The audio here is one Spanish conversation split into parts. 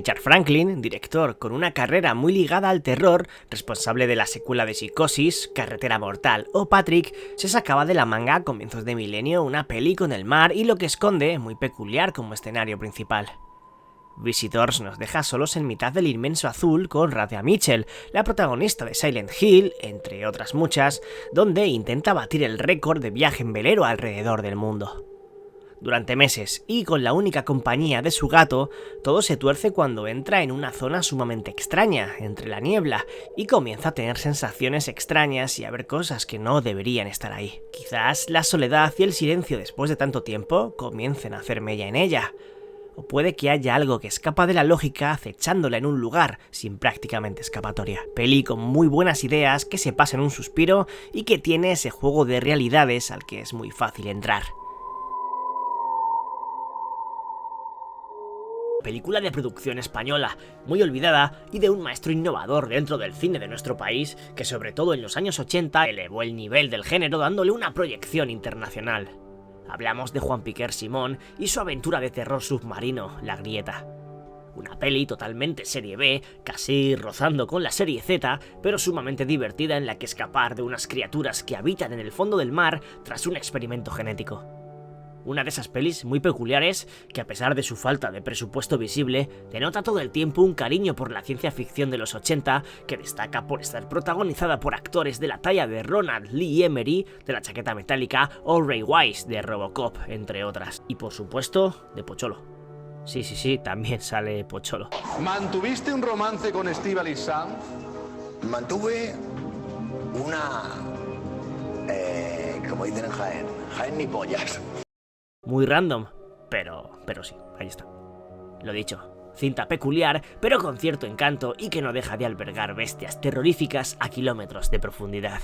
Richard Franklin, director con una carrera muy ligada al terror, responsable de la secuela de Psicosis, Carretera Mortal o Patrick, se sacaba de la manga a comienzos de milenio una peli con el mar y lo que esconde muy peculiar como escenario principal. Visitors nos deja solos en mitad del inmenso azul con Radha Mitchell, la protagonista de Silent Hill, entre otras muchas, donde intenta batir el récord de viaje en velero alrededor del mundo. Durante meses, y con la única compañía de su gato, todo se tuerce cuando entra en una zona sumamente extraña, entre la niebla, y comienza a tener sensaciones extrañas y a ver cosas que no deberían estar ahí. Quizás la soledad y el silencio después de tanto tiempo comiencen a hacer mella en ella. O puede que haya algo que escapa de la lógica acechándola en un lugar sin prácticamente escapatoria. Peli con muy buenas ideas que se pasa en un suspiro y que tiene ese juego de realidades al que es muy fácil entrar. Película de producción española, muy olvidada y de un maestro innovador dentro del cine de nuestro país que sobre todo en los años 80 elevó el nivel del género dándole una proyección internacional. Hablamos de Juan Piquer Simón y su aventura de terror submarino, La Grieta. Una peli totalmente serie B, casi rozando con la serie Z, pero sumamente divertida en la que escapar de unas criaturas que habitan en el fondo del mar tras un experimento genético. Una de esas pelis muy peculiares que, a pesar de su falta de presupuesto visible, denota todo el tiempo un cariño por la ciencia ficción de los 80 que destaca por estar protagonizada por actores de la talla de Ronald Lee Emery de La Chaqueta Metálica o Ray Wise de Robocop, entre otras. Y por supuesto, de Pocholo. Sí, también sale Pocholo. ¿Mantuviste un romance con Estíbaliz Sanz? Mantuve una... como dicen en Jaén. Jaén ni pollas. Muy random, pero sí, ahí está. Lo dicho, cinta peculiar, pero con cierto encanto y que no deja de albergar bestias terroríficas a kilómetros de profundidad.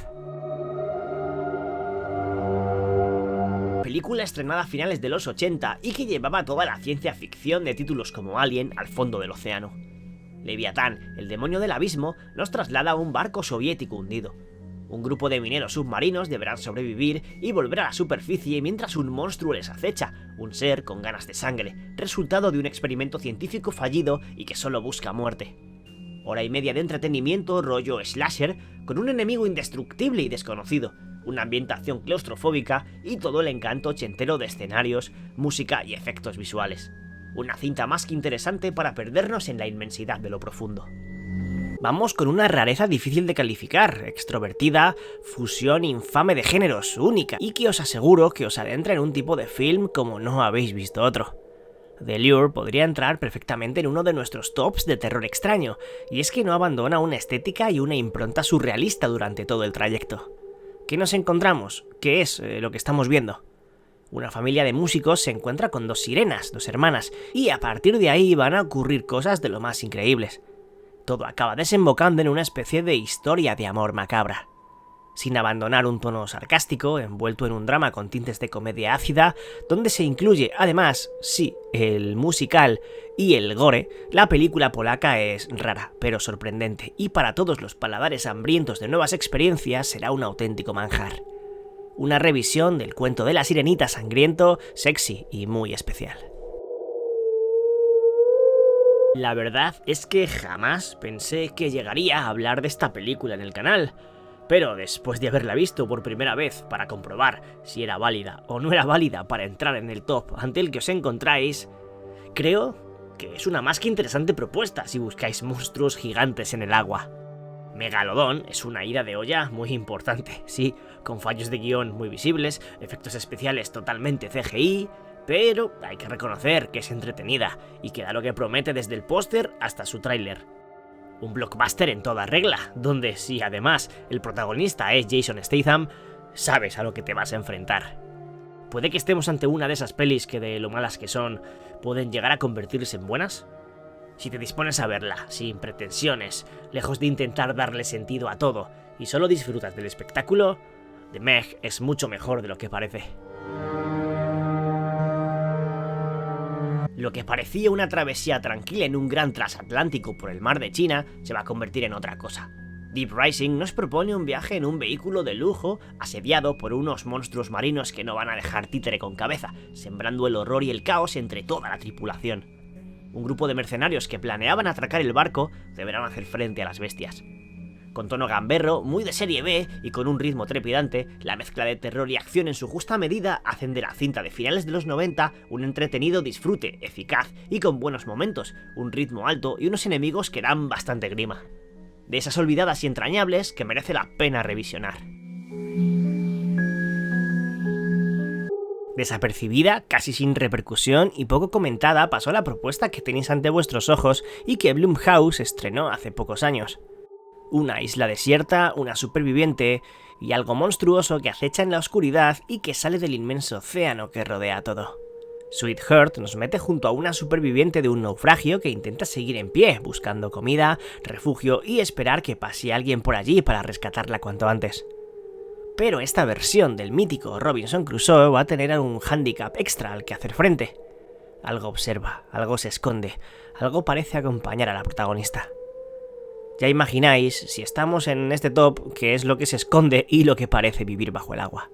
Película estrenada a finales de los 80 y que llevaba toda la ciencia ficción de títulos como Alien al fondo del océano. Leviatán, el demonio del abismo, nos traslada a un barco soviético hundido. Un grupo de mineros submarinos deberán sobrevivir y volver a la superficie mientras un monstruo les acecha, un ser con ganas de sangre, resultado de un experimento científico fallido y que solo busca muerte. Hora y media de entretenimiento rollo slasher, con un enemigo indestructible y desconocido, una ambientación claustrofóbica y todo el encanto ochentero de escenarios, música y efectos visuales. Una cinta más que interesante para perdernos en la inmensidad de lo profundo. Vamos con una rareza difícil de calificar, extrovertida, fusión infame de géneros, única, y que os aseguro que os adentra en un tipo de film como no habéis visto otro. The Lure podría entrar perfectamente en uno de nuestros tops de terror extraño, y es que no abandona una estética y una impronta surrealista durante todo el trayecto. ¿Qué nos encontramos? ¿Qué es lo que estamos viendo? Una familia de músicos se encuentra con dos sirenas, dos hermanas, y a partir de ahí van a ocurrir cosas de lo más increíbles. Todo acaba desembocando en una especie de historia de amor macabra. Sin abandonar un tono sarcástico, envuelto en un drama con tintes de comedia ácida, donde se incluye además, sí, el musical y el gore, la película polaca es rara, pero sorprendente, y para todos los paladares hambrientos de nuevas experiencias será un auténtico manjar. Una revisión del cuento de la sirenita sangriento, sexy y muy especial. La verdad es que jamás pensé que llegaría a hablar de esta película en el canal, pero después de haberla visto por primera vez para comprobar si era válida o no era válida para entrar en el top ante el que os encontráis, creo que es una más que interesante propuesta si buscáis monstruos gigantes en el agua. Megalodón es una ida de olla muy importante, sí, con fallos de guión muy visibles, efectos especiales totalmente CGI, pero hay que reconocer que es entretenida y que da lo que promete desde el póster hasta su tráiler. Un blockbuster en toda regla, donde si además el protagonista es Jason Statham, sabes a lo que te vas a enfrentar. ¿Puede que estemos ante una de esas pelis que de lo malas que son, pueden llegar a convertirse en buenas? Si te dispones a verla, sin pretensiones, lejos de intentar darle sentido a todo, y solo disfrutas del espectáculo, The Meg es mucho mejor de lo que parece. Lo que parecía una travesía tranquila en un gran transatlántico por el mar de China se va a convertir en otra cosa. Deep Rising nos propone un viaje en un vehículo de lujo asediado por unos monstruos marinos que no van a dejar títere con cabeza, sembrando el horror y el caos entre toda la tripulación. Un grupo de mercenarios que planeaban atracar el barco deberán hacer frente a las bestias. Con tono gamberro, muy de serie B y con un ritmo trepidante, la mezcla de terror y acción en su justa medida hacen de la cinta de finales de los 90 un entretenido disfrute, eficaz y con buenos momentos, un ritmo alto y unos enemigos que dan bastante grima. De esas olvidadas y entrañables que merece la pena revisionar. Desapercibida, casi sin repercusión y poco comentada pasó la propuesta que tenéis ante vuestros ojos y que Blumhouse estrenó hace pocos años. Una isla desierta, una superviviente y algo monstruoso que acecha en la oscuridad y que sale del inmenso océano que rodea todo. Sweetheart nos mete junto a una superviviente de un naufragio que intenta seguir en pie, buscando comida, refugio y esperar que pase alguien por allí para rescatarla cuanto antes. Pero esta versión del mítico Robinson Crusoe va a tener un hándicap extra al que hacer frente. Algo observa, algo se esconde, algo parece acompañar a la protagonista. Ya imagináis, si estamos en este top, qué es lo que se esconde y lo que parece vivir bajo el agua.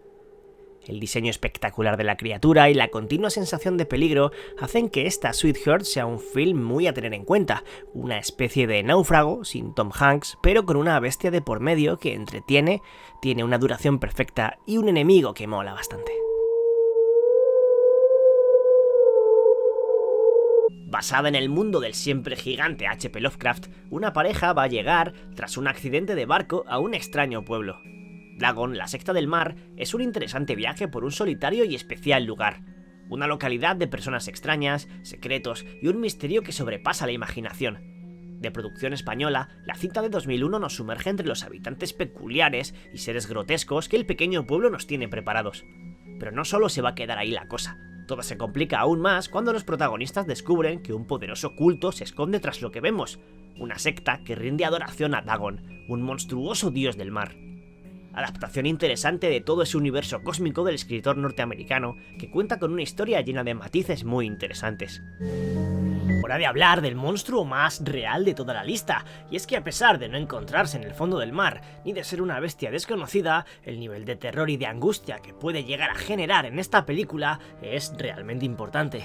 El diseño espectacular de la criatura y la continua sensación de peligro hacen que esta Sweetheart sea un film muy a tener en cuenta, una especie de náufrago sin Tom Hanks, pero con una bestia de por medio que entretiene, tiene una duración perfecta y un enemigo que mola bastante. Basada en el mundo del siempre gigante H.P. Lovecraft, una pareja va a llegar, tras un accidente de barco, a un extraño pueblo. Dagon, la secta del mar, es un interesante viaje por un solitario y especial lugar. Una localidad de personas extrañas, secretos y un misterio que sobrepasa la imaginación. De producción española, la cinta de 2001 nos sumerge entre los habitantes peculiares y seres grotescos que el pequeño pueblo nos tiene preparados. Pero no solo se va a quedar ahí la cosa. Todo se complica aún más cuando los protagonistas descubren que un poderoso culto se esconde tras lo que vemos, una secta que rinde adoración a Dagon, un monstruoso dios del mar. Adaptación interesante de todo ese universo cósmico del escritor norteamericano que cuenta con una historia llena de matices muy interesantes. Hora de hablar del monstruo más real de toda la lista, y es que a pesar de no encontrarse en el fondo del mar, ni de ser una bestia desconocida, el nivel de terror y de angustia que puede llegar a generar en esta película es realmente importante.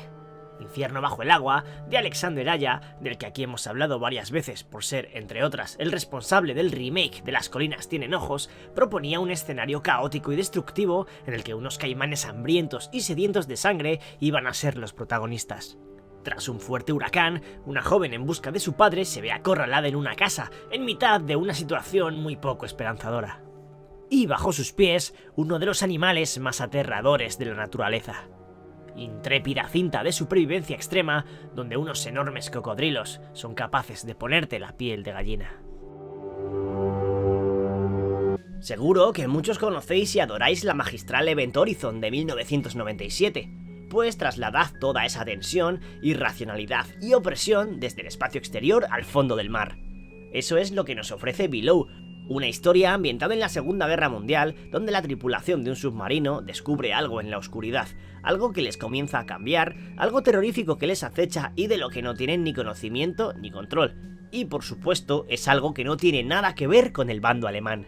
Infierno bajo el agua, de Alexander Aya, del que aquí hemos hablado varias veces por ser, entre otras, el responsable del remake de Las colinas tienen ojos, proponía un escenario caótico y destructivo en el que unos caimanes hambrientos y sedientos de sangre iban a ser los protagonistas. Tras un fuerte huracán, una joven en busca de su padre se ve acorralada en una casa, en mitad de una situación muy poco esperanzadora. Y bajo sus pies, uno de los animales más aterradores de la naturaleza. Intrépida cinta de supervivencia extrema, donde unos enormes cocodrilos son capaces de ponerte la piel de gallina. Seguro que muchos conocéis y adoráis la magistral Event Horizon de 1997, pues trasladad toda esa tensión, irracionalidad y opresión desde el espacio exterior al fondo del mar. Eso es lo que nos ofrece Below, una historia ambientada en la Segunda Guerra Mundial, donde la tripulación de un submarino descubre algo en la oscuridad, algo que les comienza a cambiar, algo terrorífico que les acecha y de lo que no tienen ni conocimiento ni control. Y por supuesto, es algo que no tiene nada que ver con el bando alemán.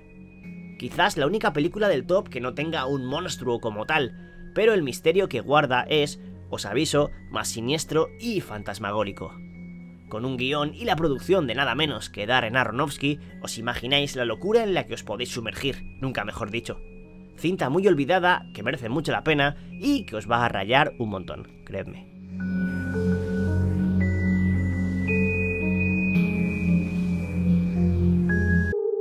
Quizás la única película del top que no tenga un monstruo como tal, pero el misterio que guarda es, os aviso, más siniestro y fantasmagórico. Con un guión y la producción de nada menos que Darren Aronofsky, os imagináis la locura en la que os podéis sumergir, nunca mejor dicho. Cinta muy olvidada, que merece mucho la pena y que os va a rayar un montón, creedme.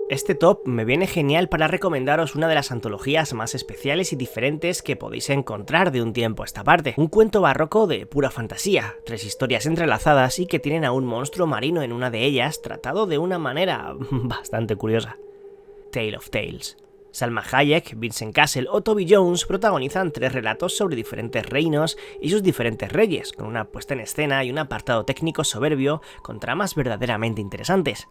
Este top me viene genial para recomendaros una de las antologías más especiales y diferentes que podéis encontrar de un tiempo a esta parte. Un cuento barroco de pura fantasía, 3 historias entrelazadas y que tienen a un monstruo marino en una de ellas tratado de una manera bastante curiosa. Tale of Tales. Salma Hayek, Vincent Cassel o Toby Jones protagonizan 3 relatos sobre diferentes reinos y sus diferentes reyes, con una puesta en escena y un apartado técnico soberbio con tramas verdaderamente interesantes.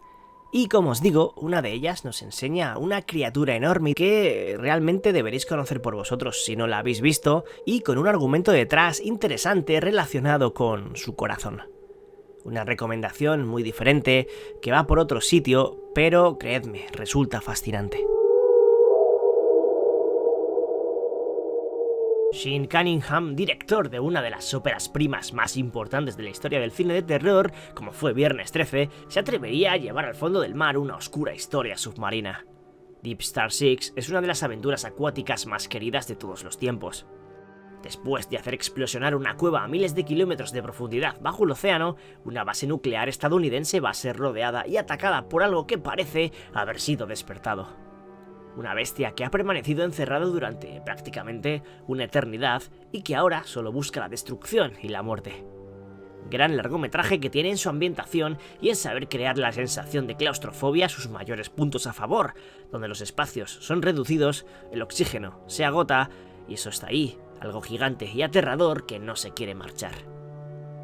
Y como os digo, una de ellas nos enseña a una criatura enorme que realmente deberéis conocer por vosotros si no la habéis visto, y con un argumento detrás interesante relacionado con su corazón. Una recomendación muy diferente, que va por otro sitio, pero creedme, resulta fascinante. Shane Cunningham, director de una de las óperas primas más importantes de la historia del cine de terror, como fue Viernes 13, se atrevería a llevar al fondo del mar una oscura historia submarina. Deep Star Six es una de las aventuras acuáticas más queridas de todos los tiempos. Después de hacer explosionar una cueva a miles de kilómetros de profundidad bajo el océano, una base nuclear estadounidense va a ser rodeada y atacada por algo que parece haber sido despertado. Una bestia que ha permanecido encerrado durante prácticamente una eternidad y que ahora solo busca la destrucción y la muerte. Gran largometraje que tiene en su ambientación y en saber crear la sensación de claustrofobia sus mayores puntos a favor, donde los espacios son reducidos, el oxígeno se agota y eso está ahí, algo gigante y aterrador que no se quiere marchar.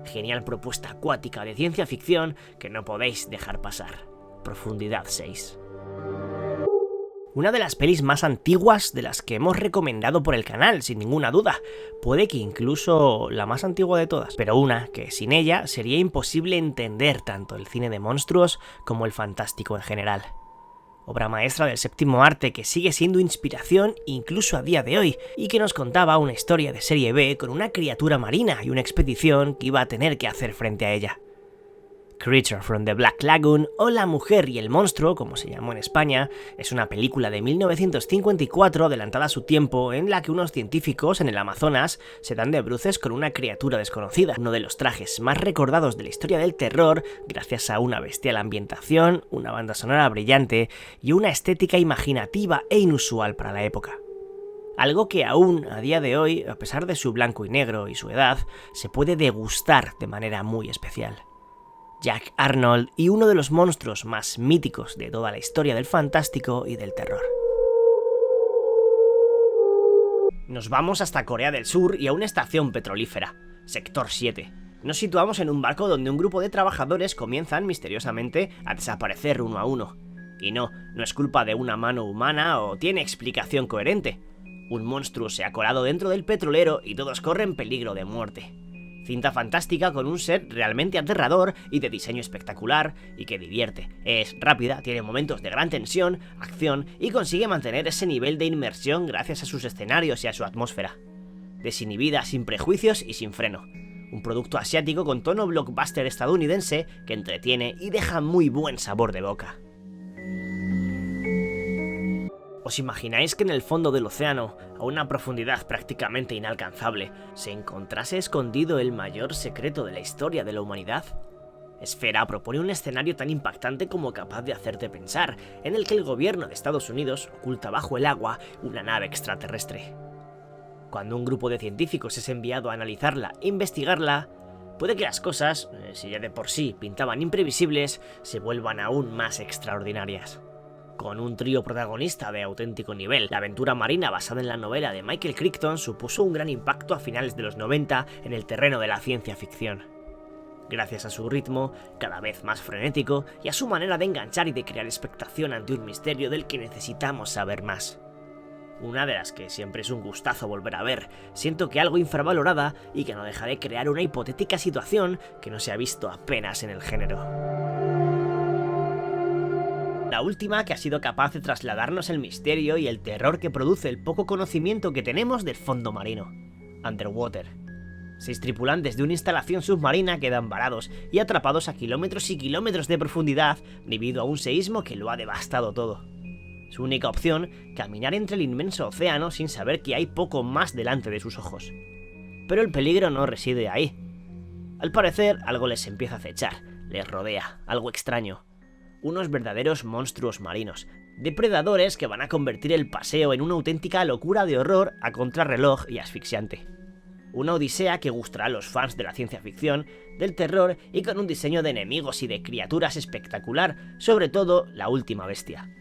Genial propuesta acuática de ciencia ficción que no podéis dejar pasar. Profundidad 6. Una de las pelis más antiguas de las que hemos recomendado por el canal, sin ninguna duda. Puede que incluso la más antigua de todas, pero una que sin ella sería imposible entender tanto el cine de monstruos como el fantástico en general. Obra maestra del séptimo arte que sigue siendo inspiración incluso a día de hoy y que nos contaba una historia de serie B con una criatura marina y una expedición que iba a tener que hacer frente a ella. Creature from the Black Lagoon, o La mujer y el monstruo, como se llamó en España, es una película de 1954 adelantada a su tiempo en la que unos científicos en el Amazonas se dan de bruces con una criatura desconocida, uno de los trajes más recordados de la historia del terror gracias a una bestial ambientación, una banda sonora brillante y una estética imaginativa e inusual para la época. Algo que aún a día de hoy, a pesar de su blanco y negro y su edad, se puede degustar de manera muy especial. Jack Arnold y uno de los monstruos más míticos de toda la historia del fantástico y del terror. Nos vamos hasta Corea del Sur y a una estación petrolífera, Sector 7. Nos situamos en un barco donde un grupo de trabajadores comienzan misteriosamente a desaparecer uno a uno. Y no es culpa de una mano humana o tiene explicación coherente. Un monstruo se ha colado dentro del petrolero y todos corren peligro de muerte. Cinta fantástica con un set realmente aterrador y de diseño espectacular y que divierte. Es rápida, tiene momentos de gran tensión, acción y consigue mantener ese nivel de inmersión gracias a sus escenarios y a su atmósfera. Desinhibida, sin prejuicios y sin freno. Un producto asiático con tono blockbuster estadounidense que entretiene y deja muy buen sabor de boca. ¿Os imagináis que en el fondo del océano, a una profundidad prácticamente inalcanzable, se encontrase escondido el mayor secreto de la historia de la humanidad? Esfera propone un escenario tan impactante como capaz de hacerte pensar, en el que el gobierno de Estados Unidos oculta bajo el agua una nave extraterrestre. Cuando un grupo de científicos es enviado a analizarla e investigarla, puede que las cosas, si ya de por sí pintaban imprevisibles, se vuelvan aún más extraordinarias. Con un trío protagonista de auténtico nivel, la aventura marina basada en la novela de Michael Crichton supuso un gran impacto a finales de los 90 en el terreno de la ciencia ficción. Gracias a su ritmo, cada vez más frenético, y a su manera de enganchar y de crear expectación ante un misterio del que necesitamos saber más. Una de las que siempre es un gustazo volver a ver, siento que algo infravalorada y que no deja de crear una hipotética situación que no se ha visto apenas en el género. La última que ha sido capaz de trasladarnos el misterio y el terror que produce el poco conocimiento que tenemos del fondo marino. Underwater. 6 tripulantes de una instalación submarina quedan varados y atrapados a kilómetros y kilómetros de profundidad debido a un seísmo que lo ha devastado todo. Su única opción, caminar entre el inmenso océano sin saber que hay poco más delante de sus ojos. Pero el peligro no reside ahí. Al parecer, algo les empieza a acechar, les rodea, algo extraño. Unos verdaderos monstruos marinos, depredadores que van a convertir el paseo en una auténtica locura de horror a contrarreloj y asfixiante. Una odisea que gustará a los fans de la ciencia ficción, del terror y con un diseño de enemigos y de criaturas espectacular, sobre todo la última bestia.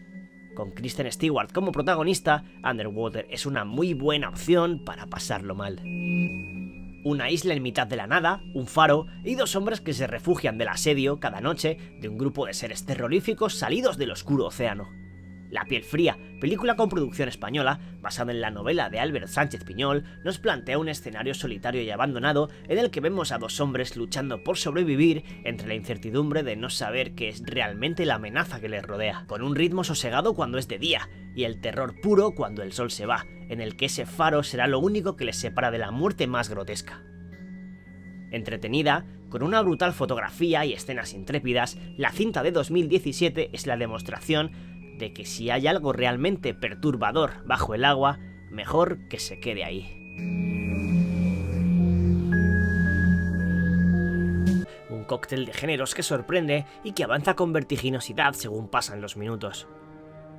Con Kristen Stewart como protagonista, Underwater es una muy buena opción para pasarlo mal. Una isla en mitad de la nada, un faro y 2 hombres que se refugian del asedio cada noche de un grupo de seres terroríficos salidos del oscuro océano. La piel fría, película con producción española, basada en la novela de Albert Sánchez Piñol, nos plantea un escenario solitario y abandonado en el que vemos a dos hombres luchando por sobrevivir entre la incertidumbre de no saber qué es realmente la amenaza que les rodea, con un ritmo sosegado cuando es de día, y el terror puro cuando el sol se va, en el que ese faro será lo único que les separa de la muerte más grotesca. Entretenida, con una brutal fotografía y escenas intrépidas, la cinta de 2017 es la demostración de que si hay algo realmente perturbador bajo el agua, mejor que se quede ahí. Un cóctel de géneros que sorprende y que avanza con vertiginosidad según pasan los minutos.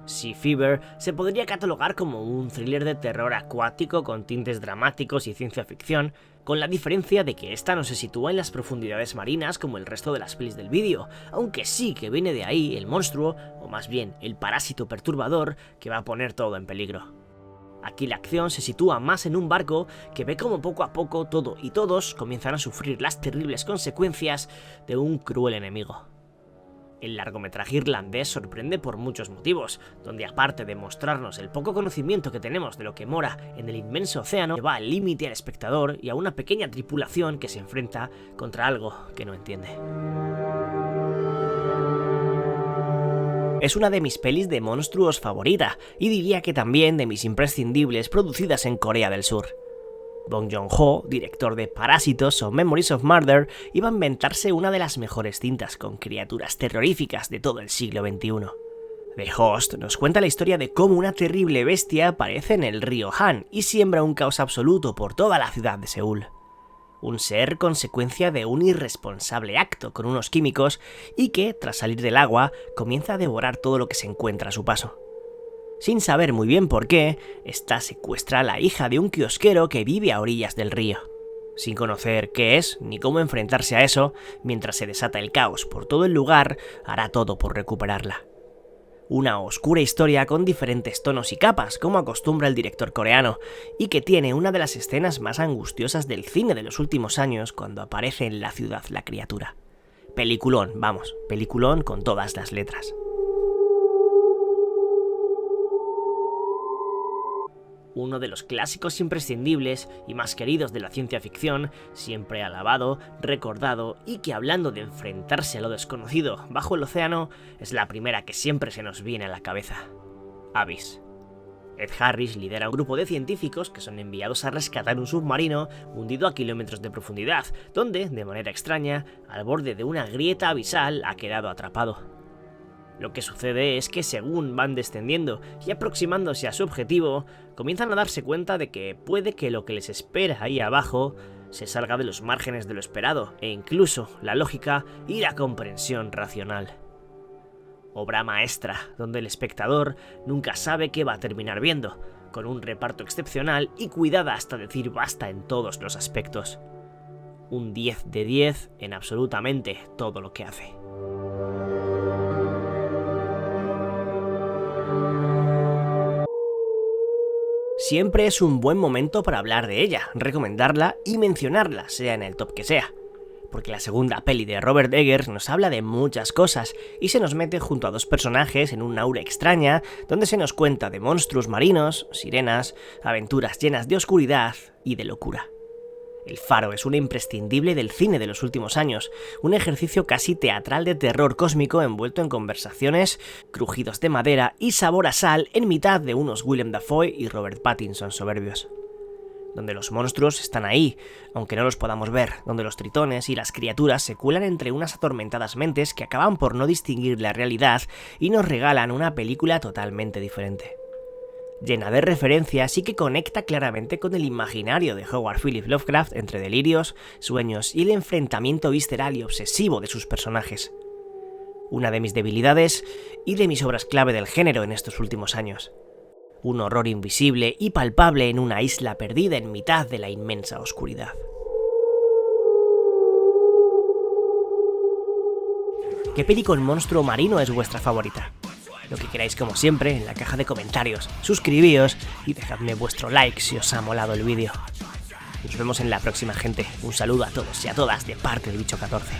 Sea Fever se podría catalogar como un thriller de terror acuático con tintes dramáticos y ciencia ficción, con la diferencia de que esta no se sitúa en las profundidades marinas como el resto de las pelis del vídeo, aunque sí que viene de ahí el monstruo, o más bien el parásito perturbador, que va a poner todo en peligro. Aquí la acción se sitúa más en un barco que ve como poco a poco todo y todos comienzan a sufrir las terribles consecuencias de un cruel enemigo. El largometraje irlandés sorprende por muchos motivos, donde aparte de mostrarnos el poco conocimiento que tenemos de lo que mora en el inmenso océano, lleva al límite al espectador y a una pequeña tripulación que se enfrenta contra algo que no entiende. Es una de mis pelis de monstruos favorita, y diría que también de mis imprescindibles producidas en Corea del Sur. Bong Joon-ho, director de Parásitos o Memories of Murder, iba a inventarse una de las mejores cintas con criaturas terroríficas de todo el siglo XXI. The Host nos cuenta la historia de cómo una terrible bestia aparece en el río Han y siembra un caos absoluto por toda la ciudad de Seúl. Un ser consecuencia de un irresponsable acto con unos químicos y que, tras salir del agua, comienza a devorar todo lo que se encuentra a su paso. Sin saber muy bien por qué, esta secuestra a la hija de un kiosquero que vive a orillas del río. Sin conocer qué es ni cómo enfrentarse a eso, mientras se desata el caos por todo el lugar, hará todo por recuperarla. Una oscura historia con diferentes tonos y capas, como acostumbra el director coreano, y que tiene una de las escenas más angustiosas del cine de los últimos años cuando aparece en la ciudad la criatura. Peliculón, vamos, peliculón con todas las letras. Uno de los clásicos imprescindibles y más queridos de la ciencia ficción, siempre alabado, recordado y que hablando de enfrentarse a lo desconocido bajo el océano, es la primera que siempre se nos viene a la cabeza. Abyss. Ed Harris lidera un grupo de científicos que son enviados a rescatar un submarino hundido a kilómetros de profundidad, donde, de manera extraña, al borde de una grieta abisal ha quedado atrapado. Lo que sucede es que según van descendiendo y aproximándose a su objetivo, comienzan a darse cuenta de que puede que lo que les espera ahí abajo se salga de los márgenes de lo esperado, e incluso la lógica y la comprensión racional. Obra maestra, donde el espectador nunca sabe qué va a terminar viendo, con un reparto excepcional y cuidada hasta decir basta en todos los aspectos. Un 10 de 10 en absolutamente todo lo que hace. Siempre es un buen momento para hablar de ella, recomendarla y mencionarla, sea en el top que sea. Porque la segunda peli de Robert Eggers nos habla de muchas cosas y se nos mete junto a dos personajes en una aura extraña donde se nos cuenta de monstruos marinos, sirenas, aventuras llenas de oscuridad y de locura. El Faro es una imprescindible del cine de los últimos años, un ejercicio casi teatral de terror cósmico envuelto en conversaciones, crujidos de madera y sabor a sal en mitad de unos Willem Dafoe y Robert Pattinson soberbios. Donde los monstruos están ahí, aunque no los podamos ver, donde los tritones y las criaturas se cuelan entre unas atormentadas mentes que acaban por no distinguir la realidad y nos regalan una película totalmente diferente. Llena de referencias y que conecta claramente con el imaginario de Howard Phillips Lovecraft entre delirios, sueños y el enfrentamiento visceral y obsesivo de sus personajes. Una de mis debilidades y de mis obras clave del género en estos últimos años. Un horror invisible y palpable en una isla perdida en mitad de la inmensa oscuridad. ¿Qué peli con monstruo marino es vuestra favorita? Lo que queráis como siempre en la caja de comentarios, suscribíos y dejadme vuestro like si os ha molado el vídeo. Nos vemos en la próxima, gente. Un saludo a todos y a todas de parte del Bicho 14.